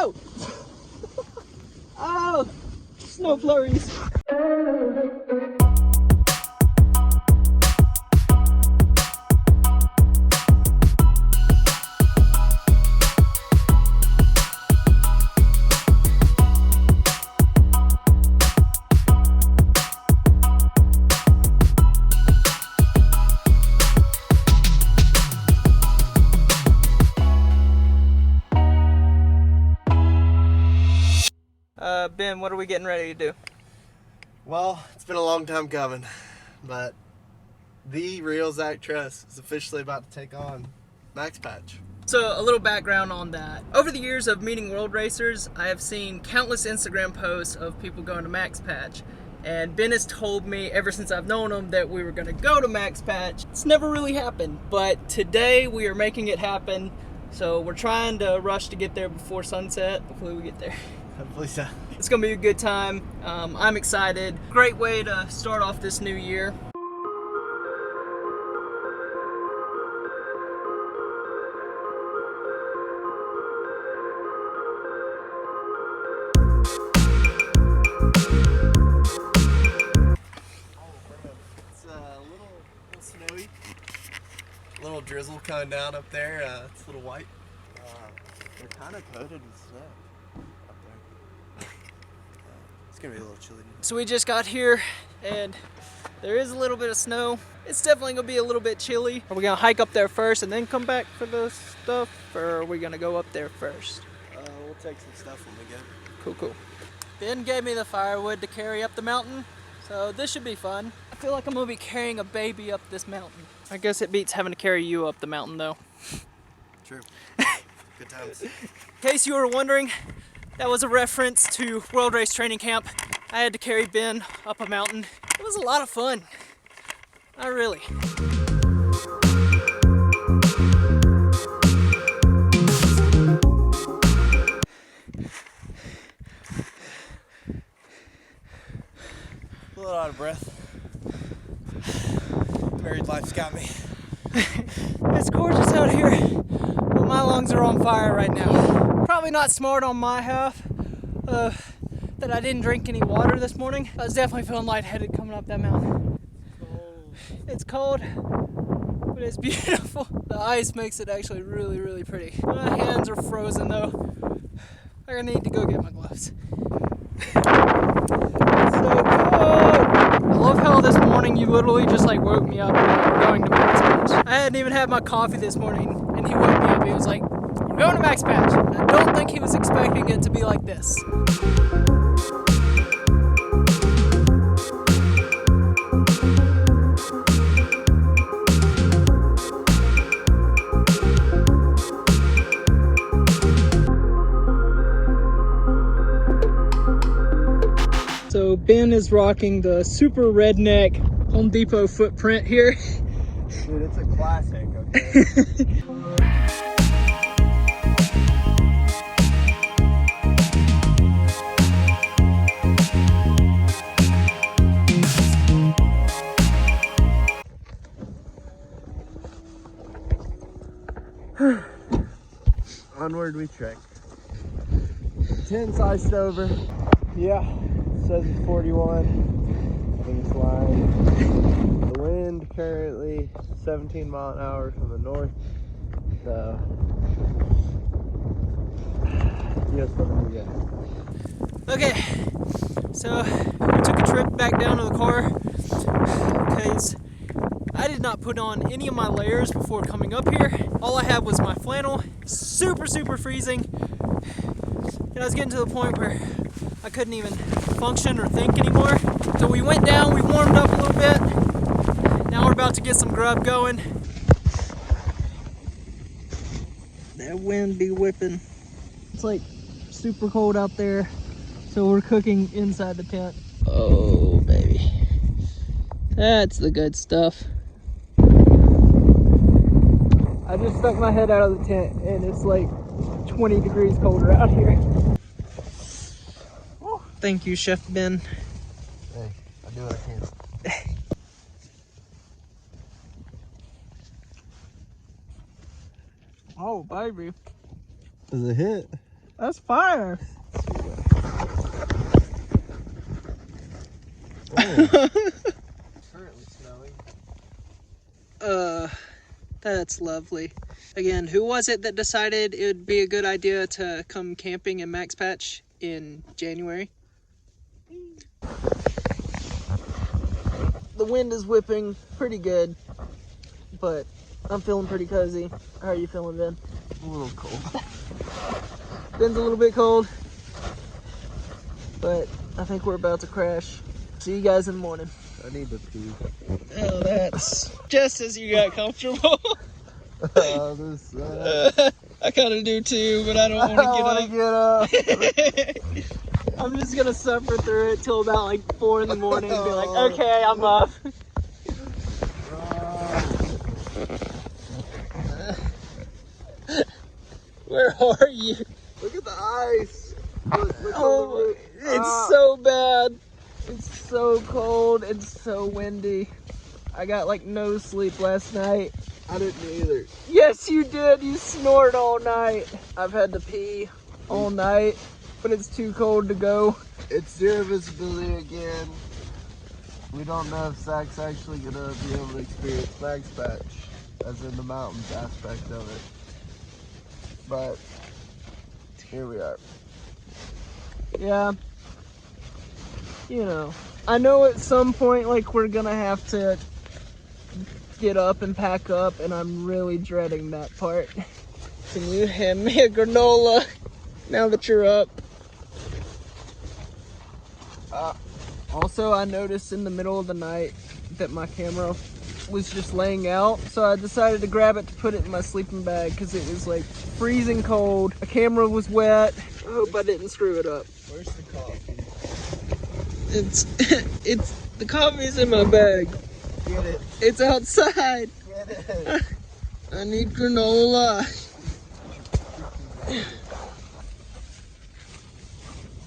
Oh! Oh! Snow flurries. Ben, what are we getting ready to do? Well, it's been a long time coming, but the real Zach Truss is officially about to take on Max Patch. So, a little background on that. Over the years of meeting world racers, I have seen countless Instagram posts of people going to Max Patch. And Ben has told me ever since I've known him that we were going to go to Max Patch. It's never really happened, but today we are making it happen. So, we're trying to rush to get there before sunset. Hopefully we get there. Hopefully so. It's gonna be a good time. I'm excited. Great way to start off this new year. It's a little snowy. A little drizzle coming down up there. It's a little white. They're kind of coated in snow. It's gonna be a little chilly. So we just got here and there is a little bit of snow. It's definitely gonna be a little bit chilly. Are we gonna hike up there first and then come back for the stuff, or are we gonna go up there first? We'll take some stuff when we get. Cool. Ben gave me the firewood to carry up the mountain, so this should be fun. I feel like I'm gonna be carrying a baby up this mountain. I guess it beats having to carry you up the mountain though. True. Good times. In case you were wondering, that was a reference to World Race Training Camp. I had to carry Ben up a mountain. It was a lot of fun. Not really. A little out of breath. Married life's got me. It's gorgeous out here, but my lungs are on fire right now. Probably not smart on my half that I didn't drink any water this morning. I was definitely feeling lightheaded coming up that mountain. It's cold, but it's beautiful. The ice makes it actually really, really pretty. My hands are frozen though. I need to go get my gloves. It's so cold. I love how this morning you literally just like woke me up and we're going to Max Patch. I hadn't even had my coffee this morning and he woke me up. He was like, "We're going to Max Patch." And I don't think he was expecting it to be like this. So Ben is rocking the super redneck Home Depot footprint here. Dude, it's a classic, okay? Onward we trek. Tent's iced over. Yeah, it says it's 41. I think it's lying. The wind currently 17 mile an hour from the north. So just what we get. Okay, so we took a trip back down to the car because I did not put on any of my layers before coming up here. All I had was my flannel, super freezing. And I was getting to the point where I couldn't even function or think anymore. So we went down, we warmed up a little bit. Now we're about to get some grub going. That wind be whipping. It's like super cold out there. So we're cooking inside the tent. Oh, baby. That's the good stuff. I just stuck my head out of the tent and it's like 20 degrees colder out here. Oh, thank you, Chef Ben. Hey, I do what I can. Oh, baby. Does it hit? That's fire. Currently snowing. That's lovely. Again, who was it that decided it would be a good idea to come camping in Max Patch in January? The wind is whipping pretty good, but I'm feeling pretty cozy. How are you feeling, Ben? A little cold. Ben's a little bit cold, but I think we're about to crash. See you guys in the morning. I need to pee. Oh, that's just as you got comfortable. Oh, this I kind of do too, but I don't I want to get up. I'm just gonna suffer through it till about like 4 in the morning and be like, okay, I'm up. Where are you? Look at the ice. Look Oh, on the roof. it's so bad. It's so cold. It's so windy. I got like no sleep last night. I didn't either. Yes, you did. You snored all night. I've had to pee all night, but it's too cold to go. It's zero visibility again. We don't know if Zach's actually gonna be able to experience Max Patch, as in the mountains aspect of it. But here we are. Yeah. You know, I know at some point, like, we're gonna have to get up and pack up, and I'm really dreading that part. Can you hand me a granola now that you're up? Also, I noticed in the middle of the night that my camera was just laying out, so I decided to grab it to put it in my sleeping bag because it was like freezing cold. The camera was wet. I hope I didn't screw it up. Where's the coffee? It's the coffee's in my bag. Get it. It's outside. Get it. I need granola.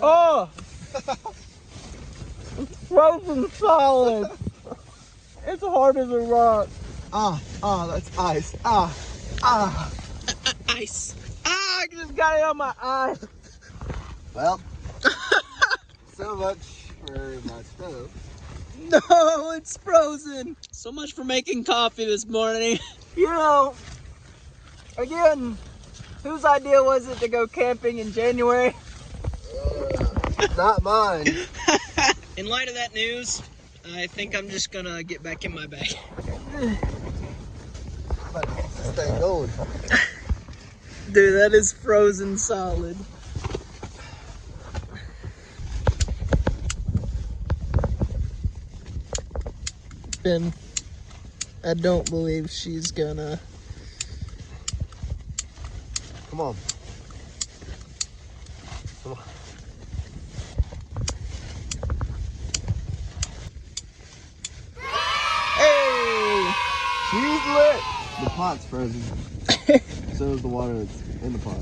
Oh! It's frozen solid. It's hard as a rock. That's ice. Ice. I just got it on my eye. Well, so much for my stove. No, it's frozen. So much for making coffee this morning. You know, again, whose idea was it to go camping in January? Not mine. In light of that news, I think I'm just gonna get back in my bag. But stay going. Dude, that is frozen solid. Ben, I don't believe she's gonna. Come on. Come on. Hey! She's lit. The pot's frozen. So is the water that's in the pot.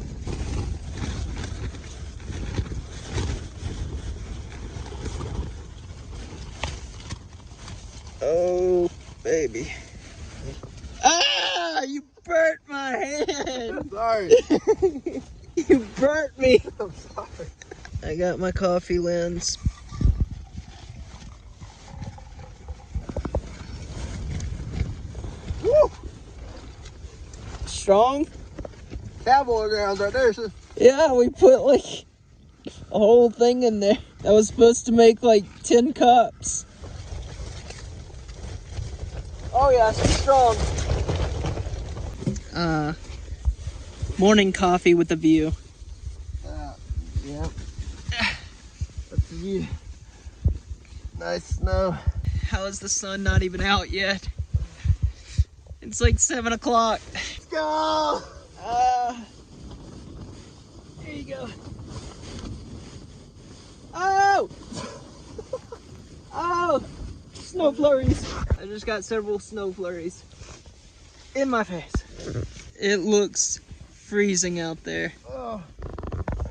Oh, baby. Ah! You burnt my hand! Sorry. You burnt me! I'm sorry. I got my coffee lens. Woo! Strong? Cowboy grounds right there, sis. Yeah, we put like a whole thing in there. That was supposed to make like 10 cups. Oh yeah, she's strong. Morning coffee with a view. Yep. That's the view. Nice snow. How is the sun not even out yet? It's like 7 o'clock. Let's go! Here you go. Oh! Oh! Snow flurries. I just got several snow flurries in my face. It looks freezing out there. Oh,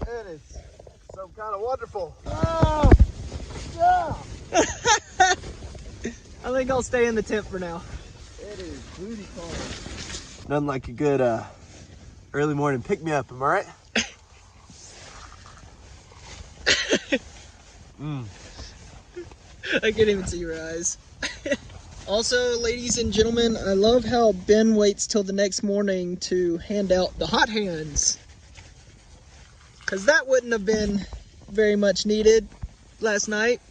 it is so kind of wonderful. Oh, yeah. I think I'll stay in the tent for now. It is booty cold. Nothing like a good early morning pick me up, am I right? I can't even see your eyes. Also, ladies and gentlemen, I love how Ben waits till the next morning to hand out the hot hands. Because that wouldn't have been very much needed last night.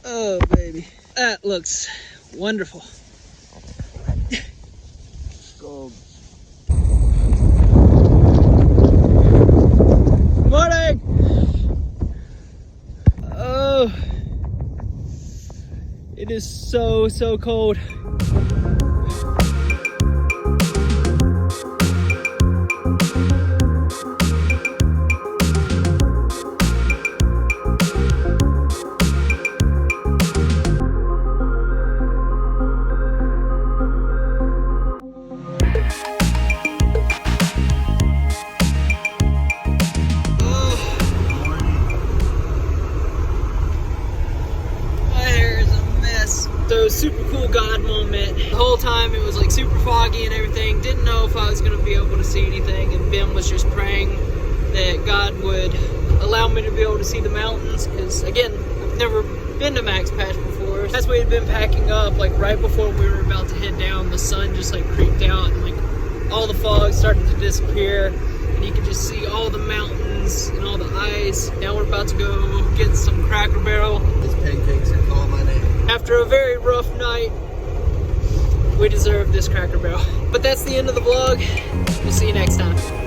Oh, baby. That looks wonderful. Gold. Morning! Oh, it is so cold. So super cool God moment. The whole time it was like super foggy and everything. Didn't know if I was going to be able to see anything, and Ben was just praying that God would allow me to be able to see the mountains, because again, I've never been to Max Patch before. As we had been packing up, like right before we were about to head down, the sun just like creeped out and like all the fog started to disappear, and you could just see all the mountains and all the ice. Now we're about to go get some Cracker Barrel. These pancakes are calling my name. After a very rough night, we deserve this Cracker Barrel. But that's the end of the vlog. We'll see you next time.